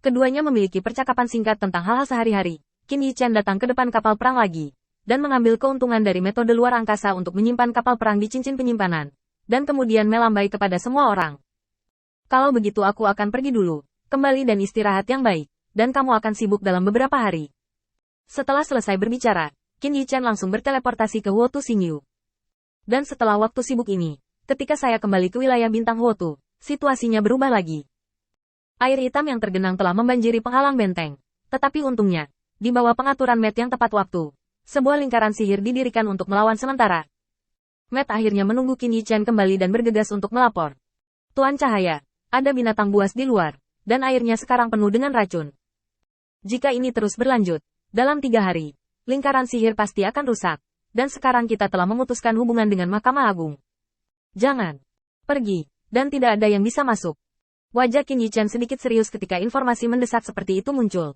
Keduanya memiliki percakapan singkat tentang hal-hal sehari-hari. Qin Yichen datang ke depan kapal perang lagi, dan mengambil keuntungan dari metode luar angkasa untuk menyimpan kapal perang di cincin penyimpanan, dan kemudian melambai kepada semua orang. Kalau begitu aku akan pergi dulu, kembali dan istirahat yang baik, dan kamu akan sibuk dalam beberapa hari. Setelah selesai berbicara, Qin Yichen langsung berteleportasi ke Huotu Xingyu. Dan setelah waktu sibuk ini, ketika saya kembali ke wilayah bintang Huotu, situasinya berubah lagi. Air hitam yang tergenang telah membanjiri penghalang benteng. Tetapi untungnya, di bawah pengaturan Matt yang tepat waktu, sebuah lingkaran sihir didirikan untuk melawan sementara. Matt akhirnya menunggu Qin Yichen kembali dan bergegas untuk melapor. Tuan Cahaya, ada binatang buas di luar, dan airnya sekarang penuh dengan racun. Jika ini terus berlanjut, dalam 3 hari, lingkaran sihir pasti akan rusak. Dan sekarang kita telah memutuskan hubungan dengan Mahkamah Agung. Jangan pergi, dan tidak ada yang bisa masuk. Wajah Qin Yichen sedikit serius ketika informasi mendesak seperti itu muncul.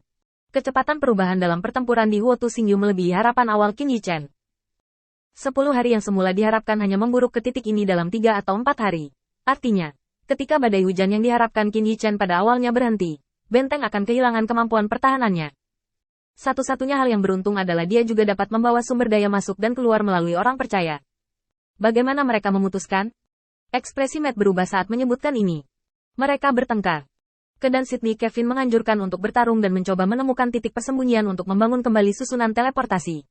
Kecepatan perubahan dalam pertempuran di Huotu Xingyu melebihi harapan awal Qin Yichen. 10 hari yang semula diharapkan hanya memburuk ke titik ini dalam 3 atau 4 hari. Artinya, ketika badai hujan yang diharapkan Qin Yichen pada awalnya berhenti, benteng akan kehilangan kemampuan pertahanannya. Satu-satunya hal yang beruntung adalah dia juga dapat membawa sumber daya masuk dan keluar melalui orang percaya. Bagaimana mereka memutuskan? Ekspresi Matt berubah saat menyebutkan ini. Mereka bertengkar. Dan Sydney Kevin menganjurkan untuk bertarung dan mencoba menemukan titik persembunyian untuk membangun kembali susunan teleportasi.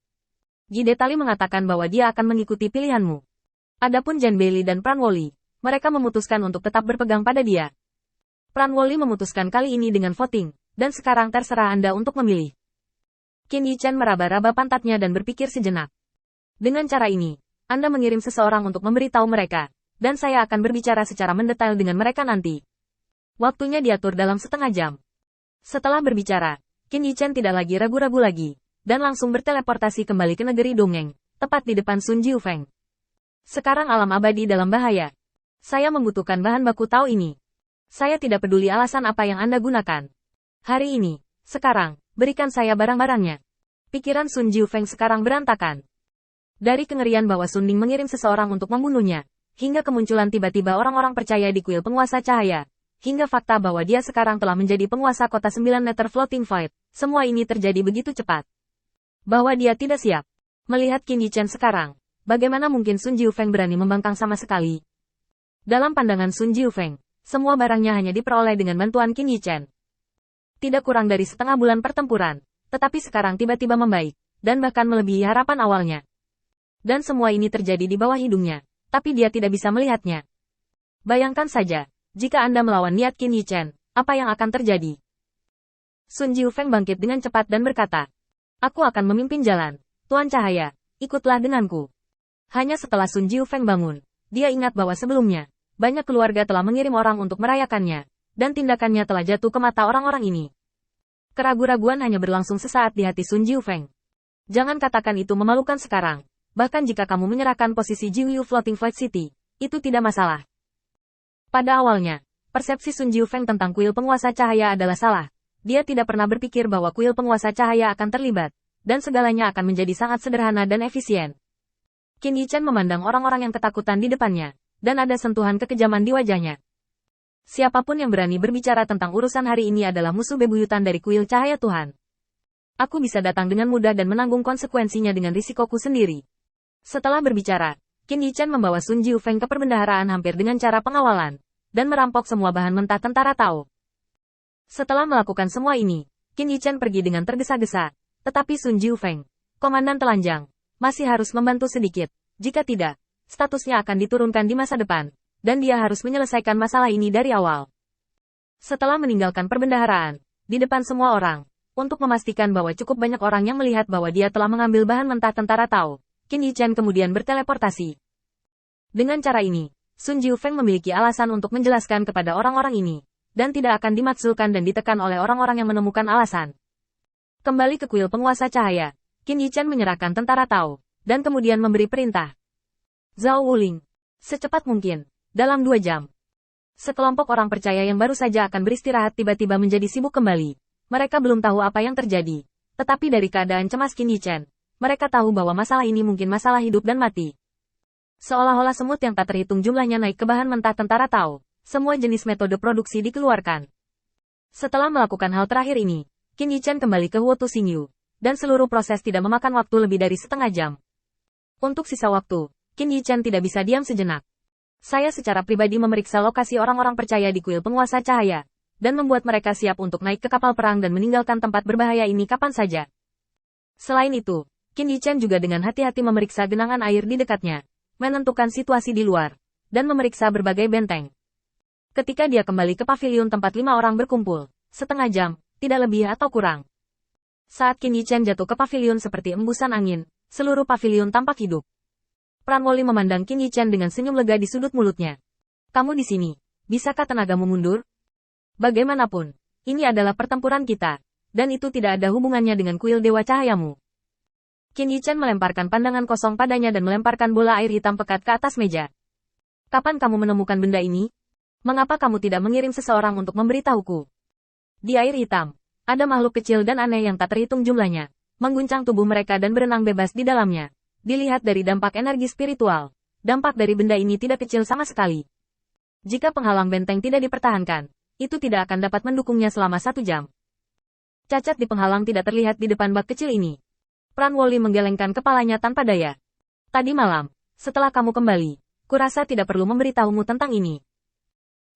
Gide Tali mengatakan bahwa dia akan mengikuti pilihanmu. Adapun Jan Bailey dan Pran Woli, mereka memutuskan untuk tetap berpegang pada dia. Pran Woli memutuskan kali ini dengan voting, dan sekarang terserah Anda untuk memilih. Qin Yichen meraba-raba pantatnya dan berpikir sejenak. Dengan cara ini, Anda mengirim seseorang untuk memberitahu mereka, dan saya akan berbicara secara mendetail dengan mereka nanti. Waktunya diatur dalam setengah jam. Setelah berbicara, Qin Yichen tidak lagi ragu-ragu lagi, dan langsung berteleportasi kembali ke negeri Dongeng, tepat di depan Sun Jiufeng. Sekarang alam abadi dalam bahaya. Saya membutuhkan bahan baku Tao ini. Saya tidak peduli alasan apa yang Anda gunakan. Hari ini, sekarang, berikan saya barang-barangnya. Pikiran Sun Jiufeng sekarang berantakan. Dari kengerian bahwa Sun Ning mengirim seseorang untuk membunuhnya, hingga kemunculan tiba-tiba orang-orang percaya di kuil penguasa cahaya, hingga fakta bahwa dia sekarang telah menjadi penguasa kota 9 meter floating void, semua ini terjadi begitu cepat. Bahwa dia tidak siap. Melihat Qin Yichen sekarang, bagaimana mungkin Sun Jiufeng berani membangkang sama sekali? Dalam pandangan Sun Jiufeng, semua barangnya hanya diperoleh dengan bantuan Qin Yichen. Tidak kurang dari setengah bulan pertempuran, tetapi sekarang tiba-tiba membaik, dan bahkan melebihi harapan awalnya. Dan semua ini terjadi di bawah hidungnya, tapi dia tidak bisa melihatnya. Bayangkan saja, jika Anda melawan niat Qin Yichen, apa yang akan terjadi? Sun Jiufeng bangkit dengan cepat dan berkata, "Aku akan memimpin jalan, Tuan Cahaya, ikutlah denganku." Hanya setelah Sun Jiufeng bangun, dia ingat bahwa sebelumnya, banyak keluarga telah mengirim orang untuk merayakannya, dan tindakannya telah jatuh ke mata orang-orang ini. Keraguan-raguan hanya berlangsung sesaat di hati Sun Jiufeng. Jangan katakan itu memalukan sekarang. Bahkan jika kamu menyerahkan posisi Jiuyu Floating Void City, itu tidak masalah. Pada awalnya, persepsi Sun Jiufeng tentang kuil penguasa cahaya adalah salah. Dia tidak pernah berpikir bahwa kuil penguasa cahaya akan terlibat, dan segalanya akan menjadi sangat sederhana dan efisien. Qin Yichen memandang orang-orang yang ketakutan di depannya, dan ada sentuhan kekejaman di wajahnya. Siapapun yang berani berbicara tentang urusan hari ini adalah musuh bebuyutan dari kuil cahaya Tuhan. Aku bisa datang dengan mudah dan menanggung konsekuensinya dengan risikoku sendiri. Setelah berbicara, Qin Yichen membawa Sun Jiufeng ke perbendaharaan hampir dengan cara pengawalan, dan merampok semua bahan mentah tentara Tao. Setelah melakukan semua ini, Qin Yichen pergi dengan tergesa-gesa, tetapi Sun Jiufeng, komandan telanjang, masih harus membantu sedikit. Jika tidak, statusnya akan diturunkan di masa depan, dan dia harus menyelesaikan masalah ini dari awal. Setelah meninggalkan perbendaharaan, di depan semua orang, untuk memastikan bahwa cukup banyak orang yang melihat bahwa dia telah mengambil bahan mentah tentara Tao, Qin Yichen kemudian berteleportasi. Dengan cara ini, Sun Jiufeng memiliki alasan untuk menjelaskan kepada orang-orang ini, dan tidak akan dimakzulkan dan ditekan oleh orang-orang yang menemukan alasan. Kembali ke kuil penguasa cahaya, Qin Yichen menyerahkan tentara Tao, dan kemudian memberi perintah. Zhao Wuling, secepat mungkin, dalam 2 jam. Sekelompok orang percaya yang baru saja akan beristirahat tiba-tiba menjadi sibuk kembali. Mereka belum tahu apa yang terjadi. Tetapi dari keadaan cemas Qin Yichen, mereka tahu bahwa masalah ini mungkin masalah hidup dan mati. Seolah-olah semut yang tak terhitung jumlahnya naik ke bahan mentah tentara Tao. Semua jenis metode produksi dikeluarkan. Setelah melakukan hal terakhir ini, Qin Yichen kembali ke Huo Xingyu, dan seluruh proses tidak memakan waktu lebih dari setengah jam. Untuk sisa waktu, Qin Yichen tidak bisa diam sejenak. Saya secara pribadi memeriksa lokasi orang-orang percaya di kuil penguasa cahaya, dan membuat mereka siap untuk naik ke kapal perang dan meninggalkan tempat berbahaya ini kapan saja. Selain itu, Qin Yichen juga dengan hati-hati memeriksa genangan air di dekatnya, menentukan situasi di luar, dan memeriksa berbagai benteng. Ketika dia kembali ke pavilion tempat 5 orang berkumpul, setengah jam, tidak lebih atau kurang. Saat Qin Yichen jatuh ke pavilion seperti embusan angin, seluruh pavilion tampak hidup. Pran Woli memandang Qin Yichen dengan senyum lega di sudut mulutnya. Kamu di sini, bisakah tenagamu mundur? Bagaimanapun, ini adalah pertempuran kita, dan itu tidak ada hubungannya dengan kuil Dewa Cahayamu. Qin Yichen melemparkan pandangan kosong padanya dan melemparkan bola air hitam pekat ke atas meja. Kapan kamu menemukan benda ini? Mengapa kamu tidak mengirim seseorang untuk memberitahuku? Di air hitam, ada makhluk kecil dan aneh yang tak terhitung jumlahnya, mengguncang tubuh mereka dan berenang bebas di dalamnya. Dilihat dari dampak energi spiritual, dampak dari benda ini tidak kecil sama sekali. Jika penghalang benteng tidak dipertahankan, itu tidak akan dapat mendukungnya selama 1 jam. Cacat di penghalang tidak terlihat di depan bak kecil ini. Pran Woli menggelengkan kepalanya tanpa daya. Tadi malam, setelah kamu kembali, kurasa tidak perlu memberitahumu tentang ini.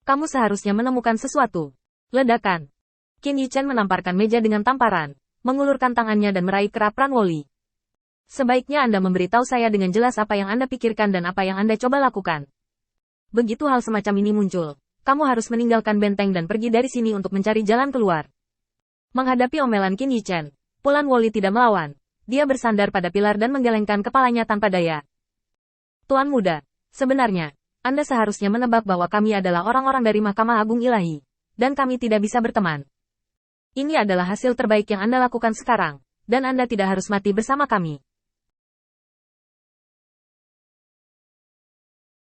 Kamu seharusnya menemukan sesuatu. Ledakan. Qin Yichen menamparkan meja dengan tamparan, mengulurkan tangannya dan meraih kerap Pran Woli. Sebaiknya Anda memberitahu saya dengan jelas apa yang Anda pikirkan dan apa yang Anda coba lakukan. Begitu hal semacam ini muncul, kamu harus meninggalkan benteng dan pergi dari sini untuk mencari jalan keluar. Menghadapi omelan Qin Yichen, Pran Woli tidak melawan. Dia bersandar pada pilar dan menggelengkan kepalanya tanpa daya. Tuan muda, sebenarnya, Anda seharusnya menebak bahwa kami adalah orang-orang dari Mahkamah Agung Ilahi, dan kami tidak bisa berteman. Ini adalah hasil terbaik yang Anda lakukan sekarang, dan Anda tidak harus mati bersama kami.